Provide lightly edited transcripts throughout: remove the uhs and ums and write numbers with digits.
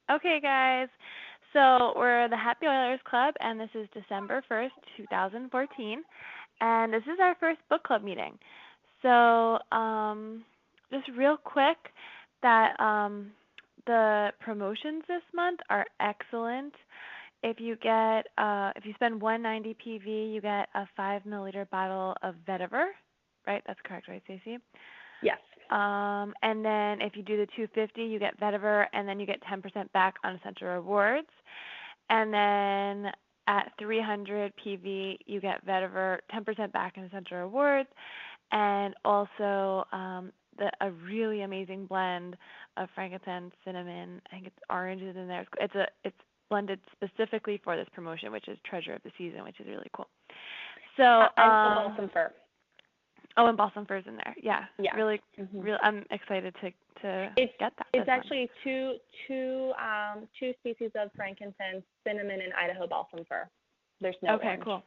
Okay, guys. So we're the Happy Oilers Club, and this is December 1st, 2014, and this is our first book club meeting. So, just real quick, that the promotions this month are excellent. If you spend 190 PV, you get a 5 milliliter bottle of vetiver, right? That's correct, right, Stacey? Yes. And then if you do the 250, you get vetiver, and then you get 10% back on Essential Rewards. And then at 300 PV, you get vetiver, 10% back in Essential Rewards, and also a really amazing blend of frankincense, cinnamon. I think it's oranges in there. It's blended specifically for this promotion, which is Treasure of the Season, which is really cool. So And balsam fir. Oh, and balsam fir is in there. Yeah, Yeah. really, Mm-hmm. really. I'm excited to get that. It's actually two species of frankincense, cinnamon, and Idaho balsam fir. There's no okay, orange. Cool.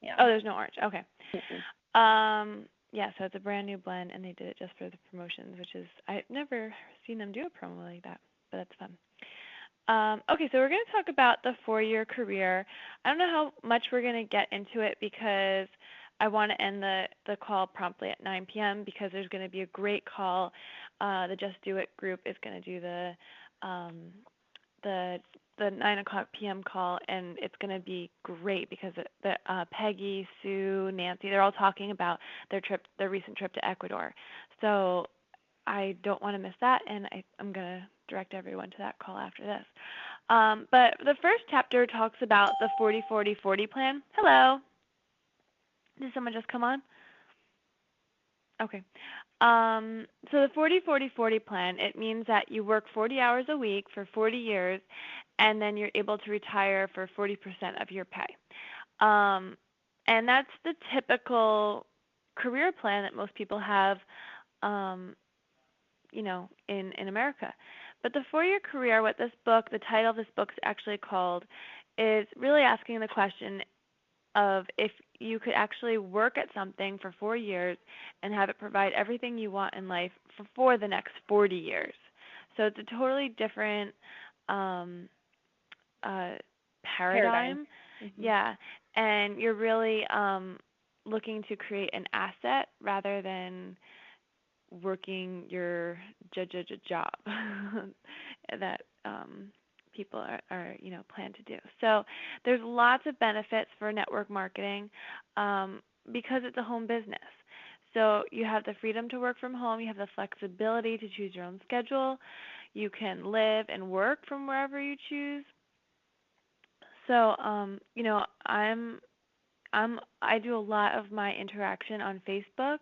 Yeah. Oh, there's no orange. Okay. Mm-mm. Yeah, so it's a brand new blend, and they did it just for the promotions, which is I've never seen them do a promo like that, but that's fun. Okay, so we're going to talk about the 4-year career. I don't know how much we're going to get into it because I want to end the call promptly at 9 p.m. because there's going to be a great call. The Just Do It group is going to do um, the 9 p.m. call, and it's going to be great because Peggy, Sue, Nancy, they're all talking about their recent trip to Ecuador. So I don't want to miss that, and I'm going to direct everyone to that call after this. But the first chapter talks about the 40-40-40 plan. Hello. Did someone just come on? Okay. So the 40-40-40 plan, it means that you work 40 hours a week for 40 years, and then you're able to retire for 40% of your pay. And that's the typical career plan that most people have, in America. But the 4-year career, what the title of this book is actually called, is really asking the question of if you could actually work at something for 4 years and have it provide everything you want in life for the next 40 years. So it's a totally different paradigm. Mm-hmm. Yeah, and you're really looking to create an asset rather than working your job that people are plan to do. So there's lots of benefits for network marketing because it's a home business. So you have the freedom to work from home. You have the flexibility to choose your own schedule. You can live and work from wherever you choose. So I do a lot of my interaction on Facebook,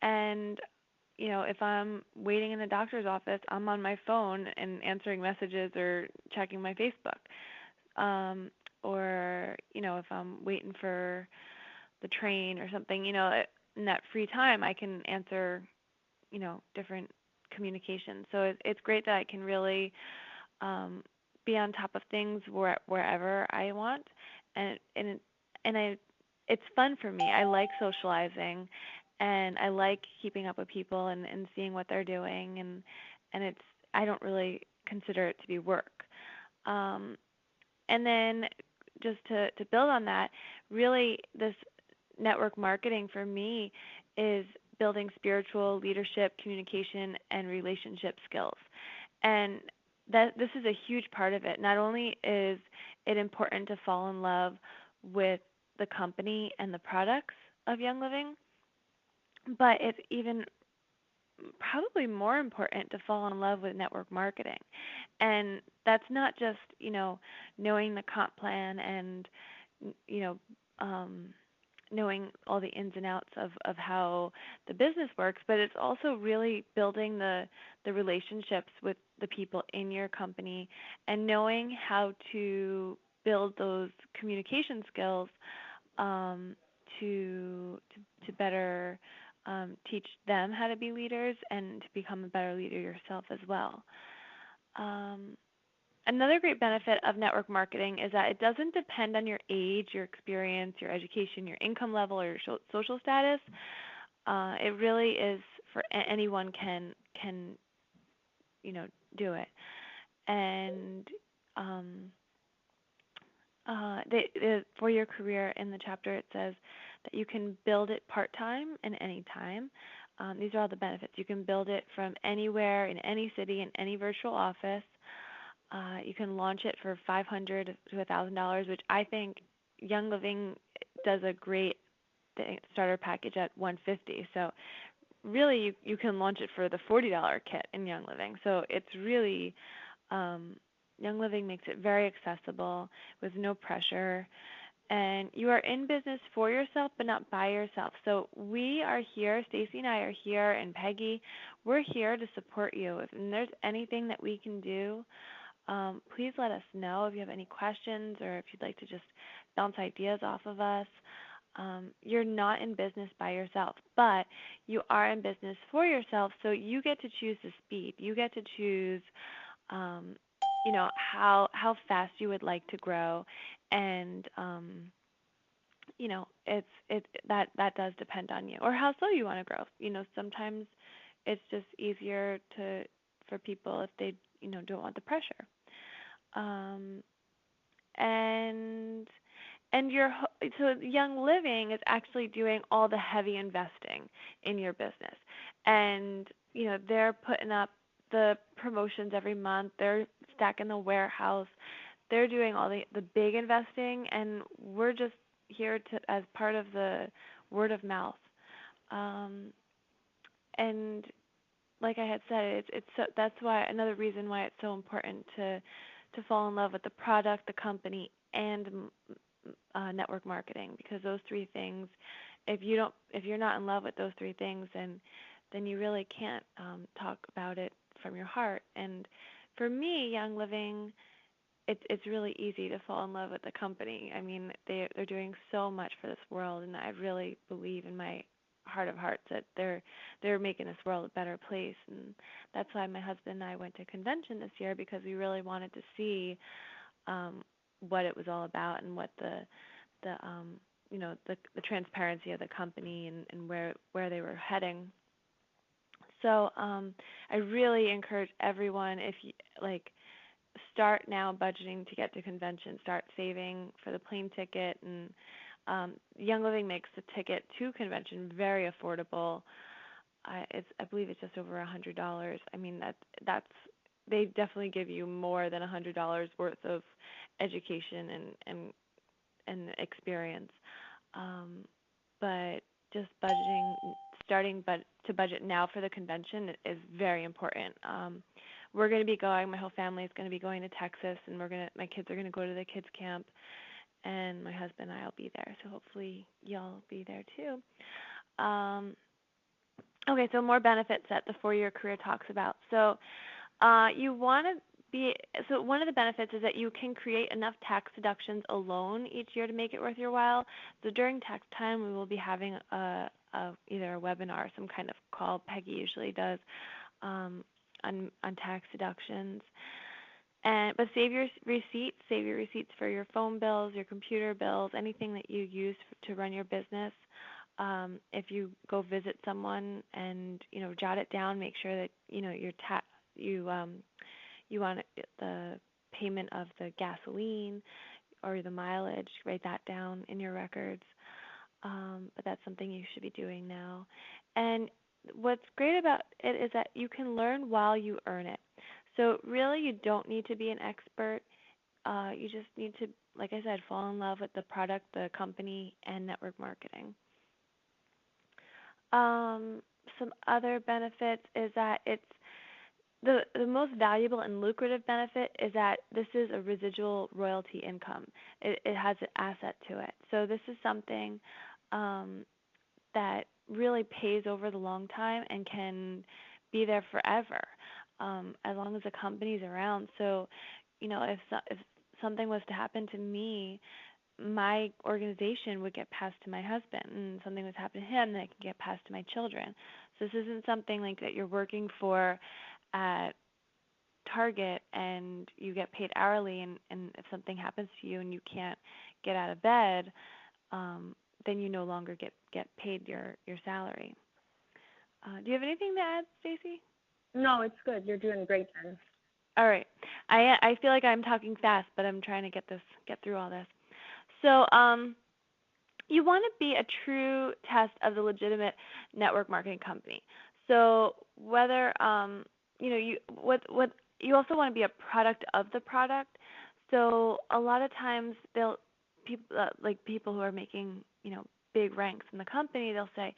and if I'm waiting in the doctor's office, I'm on my phone and answering messages or checking my Facebook. Or, if I'm waiting for the train or something, in that free time, I can answer, different communications. So it's great that I can really be on top of things wherever I want, and it's fun for me. I like socializing, and I like keeping up with people and seeing what they're doing, and I don't really consider it to be work. And then just to build on that, really this network marketing for me is building spiritual leadership, communication, and relationship skills. And that this is a huge part of it. Not only is it important to fall in love with the company and the products of Young Living, but it's even probably more important to fall in love with network marketing. And that's not just, knowing the comp plan and, you know, knowing all the ins and outs of how the business works, but it's also really building the relationships with the people in your company and knowing how to build those communication skills to better teach them how to be leaders and to become a better leader yourself as well. Another great benefit of network marketing is that it doesn't depend on your age, your experience, your education, your income level, or your social status. It really is for anyone can do it. and um, for your career in the chapter, it says that you can build it part time and any time. These are all the benefits. You can build it from anywhere in any city in any virtual office. You can launch it for $500 to $1,000, which I think Young Living does a great starter package at $150. So really, you can launch it for the $40 kit in Young Living. So it's really Young Living makes it very accessible with no pressure. And you are in business for yourself, but not by yourself. So we are here, Stacy and I are here, and Peggy, we're here to support you. If there's anything that we can do, please let us know if you have any questions or if you'd like to just bounce ideas off of us. You're not in business by yourself, but you are in business for yourself, so you get to choose the speed. You get to choose, um, how fast you would like to grow, and that does depend on you, or how slow you want to grow. Sometimes it's just easier for people if they don't want the pressure. Um, and so Young Living is actually doing all the heavy investing in your business, and they're putting up the promotions every month. They're stacking the warehouse. They're doing all the big investing, and we're just here to as part of the word of mouth. Um, and like I had said, that's why another reason why it's so important to fall in love with the product, the company, and network marketing, because those three things, if you're not in love with those three things, then you really can't talk about it from your heart. And for me, Young Living, it's really easy to fall in love with the company. I mean, they're doing so much for this world, and I really believe in my heart of hearts that they're making this world a better place. And that's why my husband and I went to convention this year, because we really wanted to see what it was all about, and what the transparency of the company, and where they were heading. So I really encourage everyone, if you start now budgeting to get to convention, start saving for the plane ticket, and Young Living makes the ticket to convention very affordable. I believe it's just over $100. I mean, that's they definitely give you more than $100 worth of education and experience. But just starting to budget now for the convention is very important. We're going to be going. My whole family is going to be going to Texas, and my kids are going to go to the kids camp, and my husband and I will be there. So hopefully y'all be there too. Okay, so more benefits that the 4-year career talks about. So you want to so one of the benefits is that you can create enough tax deductions alone each year to make it worth your while. So during tax time, we will be having either a webinar or some kind of call. Peggy usually does on tax deductions. But save your receipts. Save your receipts for your phone bills, your computer bills, anything that you use to run your business. If you go visit someone, and jot it down, make sure that you want the payment of the gasoline or the mileage. Write that down in your records. But that's something you should be doing now. And what's great about it is that you can learn while you earn it. So really, you don't need to be an expert. You just need to, like I said, fall in love with the product, the company, and network marketing. Some other benefits is that it's the most valuable and lucrative benefit is that this is a residual royalty income. It has an asset to it. So this is something that really pays over the long time and can be there forever, as long as the company's around. So, if something was to happen to me, my organization would get passed to my husband, and something was to happen to him, that can get passed to my children. So this isn't something like that you're working for at Target and you get paid hourly, and if something happens to you and you can't get out of bed, then you no longer get paid your salary. Do you have anything to add, Stacy? No, it's good. You're doing great, Jen. All right. I feel like I'm talking fast, but I'm trying to get through all this. So, you want to be a true test of the legitimate network marketing company. So whether you what you also want to be a product of the product. So a lot of times they'll people like people who are making big ranks in the company, they'll say,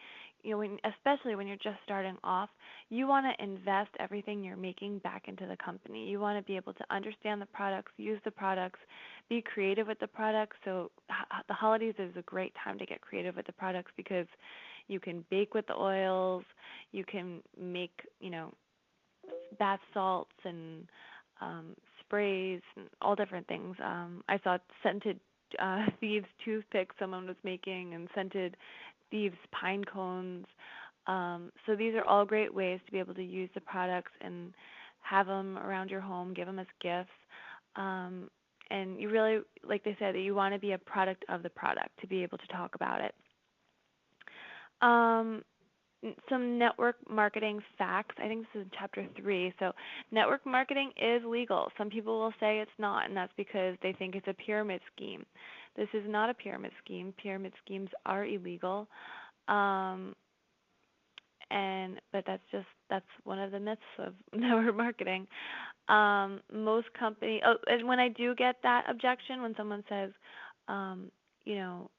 especially when you're just starting off, you want to invest everything you're making back into the company. You want to be able to understand the products, use the products, be creative with the products. So the holidays is a great time to get creative with the products because you can bake with the oils, you can make, bath salts and sprays and all different things. I saw scented thieves toothpicks someone was making and scented thieves pine cones. So these are all great ways to be able to use the products and have them around your home, give them as gifts. And you really, like they said, that you want to be a product of the product to be able to talk about it. Some network marketing facts. I think this is chapter 3. So, network marketing is legal. Some people will say it's not, and that's because they think it's a pyramid scheme. This is not a pyramid scheme. Pyramid schemes are illegal. But that's one of the myths of network marketing. Most company. Oh, and when I do get that objection, when someone says, you know,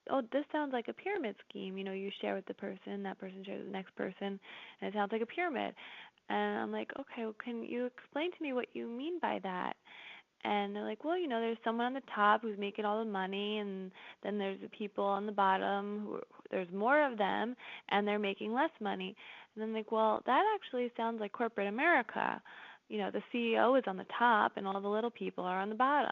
oh, this sounds like a pyramid scheme. You share with the person, that person shares with the next person, and it sounds like a pyramid. And I'm like, okay, well, can you explain to me what you mean by that? And they're like, well, there's someone on the top who's making all the money, and then there's the people on the bottom there's more of them, and they're making less money. And then like, well, that actually sounds like corporate America. The CEO is on the top, and all the little people are on the bottom.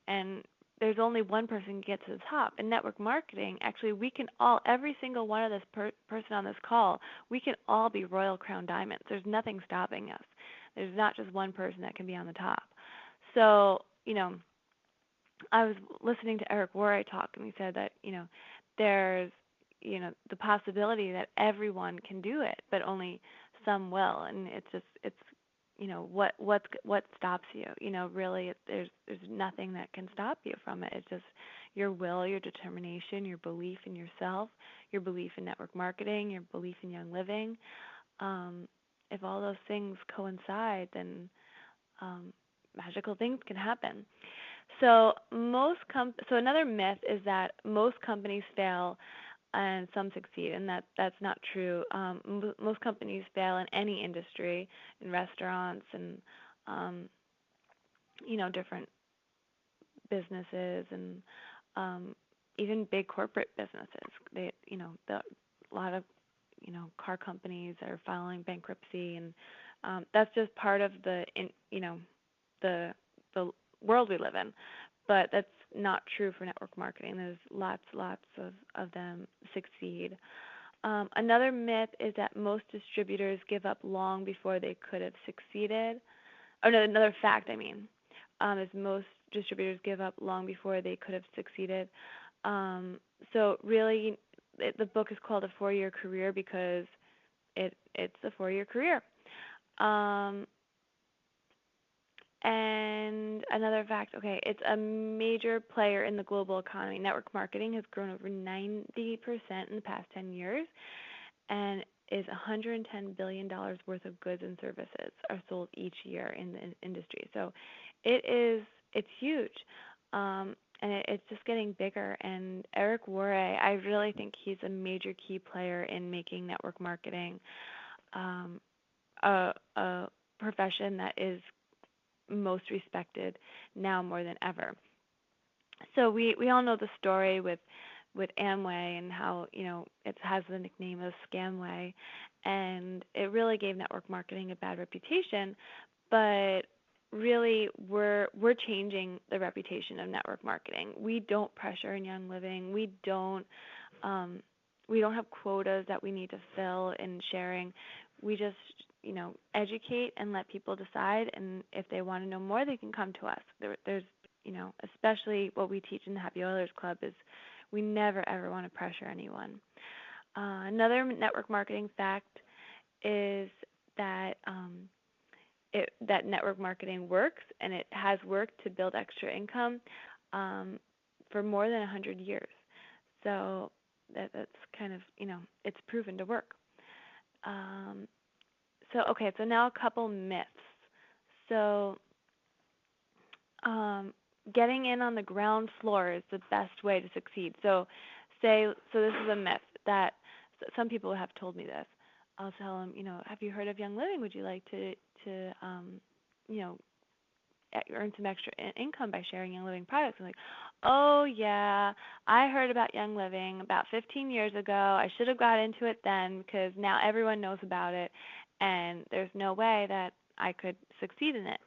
And there's only one person who gets to the top. In network marketing, actually, we can all, every single one of this person on this call, we can all be Royal Crown Diamonds. There's nothing stopping us. There's not just one person that can be on the top. So, I was listening to Eric Worre talk, and he said that, there's, the possibility that everyone can do it, but only some will. And it's what stops you? Really, there's nothing that can stop you from it. It's just your will, your determination, your belief in yourself, your belief in network marketing, your belief in Young Living. If all those things coincide, then magical things can happen. So so another myth is that most companies fail and some succeed, and that's not true. Most companies fail in any industry, in restaurants and different businesses and even big corporate businesses. A lot of car companies are filing bankruptcy, and that's just part of the world we live in. But that's not true for network marketing. There's lots of them succeed. Another myth is that most distributors give up long before they could have succeeded. Oh no, another fact is most distributors give up long before they could have succeeded. So really, the book is called A 4-Year Career because it's a 4-year career. And another fact, okay, it's a major player in the global economy. Network marketing has grown over 90% in the past 10 years and is $110 billion worth of goods and services are sold each year in the industry. So it's huge. And it's just getting bigger. And Eric Worre, I really think he's a major key player in making network marketing a profession that is most respected now more than ever. So we all know the story with Amway and how it has the nickname of Scamway, and it really gave network marketing a bad reputation. But really, we're changing the reputation of network marketing. We don't pressure in Young Living. We don't have quotas that we need to fill in sharing. We just educate and let people decide, and if they want to know more, they can come to us. There's especially what we teach in the Happy Oilers Club is we never ever want to pressure anyone. Another network marketing fact is that that network marketing works, and it has worked to build extra income um, for more than 100 years. So that's kind of, it's proven to work. Um, okay, so now a couple myths. So getting in on the ground floor is the best way to succeed. So this is a myth that some people have told me this. I'll tell them, have you heard of Young Living? Would you like to you know, earn some extra income by sharing Young Living products? I'm like, oh yeah, I heard about Young Living about 15 years ago. I should have got into it then because now everyone knows about it, and there's no way that I could succeed in it.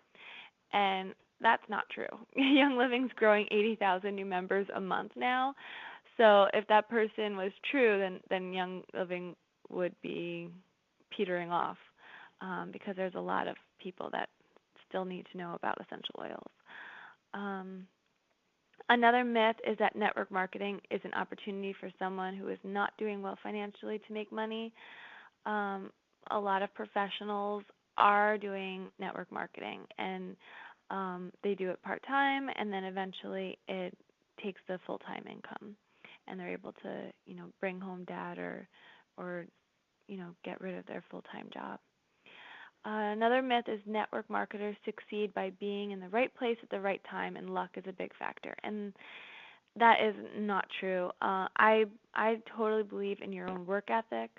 And that's not true. Young Living's growing 80,000 new members a month now. So if that person was true, then Young Living would be petering off because there's a lot of people that still need to know about essential oils. Um, Another myth is that network marketing is an opportunity for someone who is not doing well financially to make money. Um, a lot of professionals are doing network marketing, and they do it part time, and then eventually it takes the full time income, and they're able to, bring home dad or get rid of their full time job. Another myth is network marketers succeed by being in the right place at the right time, and luck is a big factor. And that is not true. I totally believe in your own work ethic,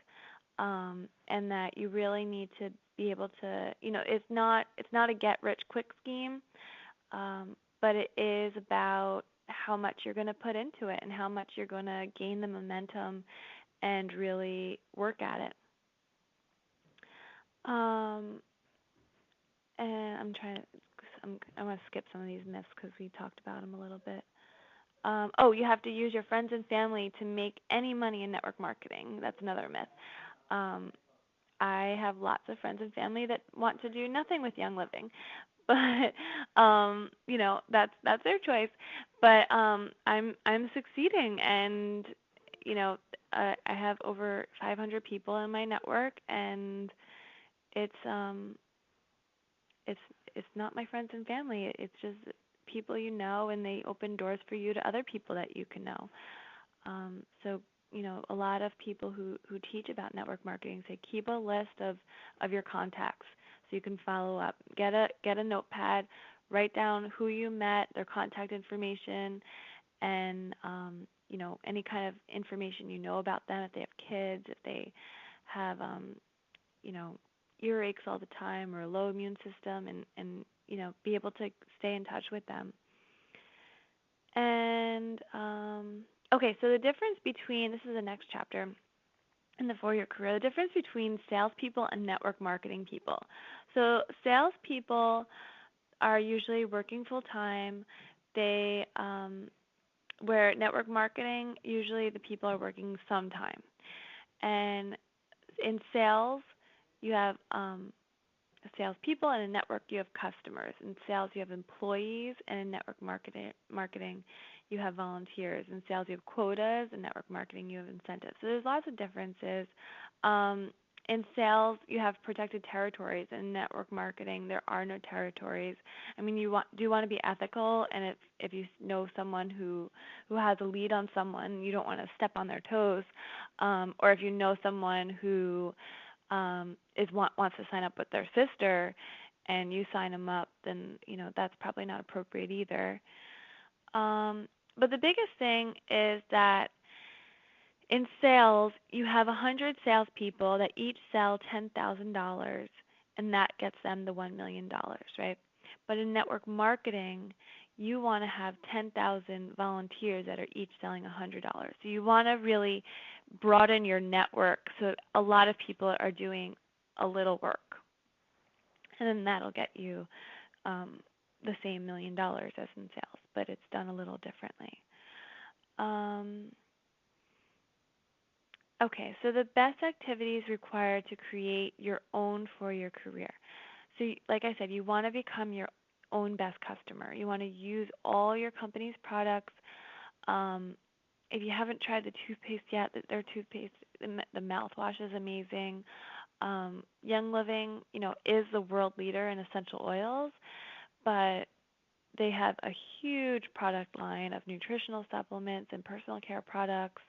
and that you really need to be able to, it's not a get rich quick scheme, but it is about how much you're going to put into it and how much you're going to gain the momentum and really work at it. Um, and I want to skip some of these myths because we talked about them a little bit. You have to use your friends and family to make any money in network marketing. That's another myth. Um, I have lots of friends and family that want to do nothing with Young Living, but that's their choice. But I'm succeeding, and I have over 500 people in my network, and it's um it's it's not my friends and family. It's just people you know, and they open doors for you to other people that you can know. So a lot of people who teach about network marketing say keep a list of your contacts so you can follow up. Get a notepad, write down who you met, their contact information, and any kind of information about them, if they have kids, if they have you know earaches all the time or a low immune system, and be able to stay in touch with them. And okay, so the difference between, this is the next chapter in the 4-year career, the difference between salespeople and network marketing people. So salespeople are usually working full time. They where network marketing, usually the people are working some time. And in sales, you have salespeople, and in network you have customers. In sales you have employees, and in network marketing you have volunteers. In sales you have quotas, in network marketing you have incentives. So there's lots of differences. In sales you have protected territories. In network marketing there are no territories. I mean, do want to be ethical, and if you know someone who has a lead on someone, you don't want to step on their toes, or if you know someone who wants to sign up with their sister, and you sign them up, then that's probably not appropriate either. But the biggest thing is that in sales, you have 100 salespeople that each sell $10,000, and that gets them the $1 million, right? But in network marketing, you want to have 10,000 volunteers that are each selling $100. So you want to really broaden your network so a lot of people are doing a little work, and then that'll get you the same $1 million as in sales, but it's done a little differently. Okay, so the best activities required to create your own 4-year career. So, like I said, you want to become your own best customer. You want to use all your company's products. If you haven't tried the toothpaste yet, their toothpaste, the mouthwash is amazing. Young Living, is the world leader in essential oils, but they have a huge product line of nutritional supplements and personal care products.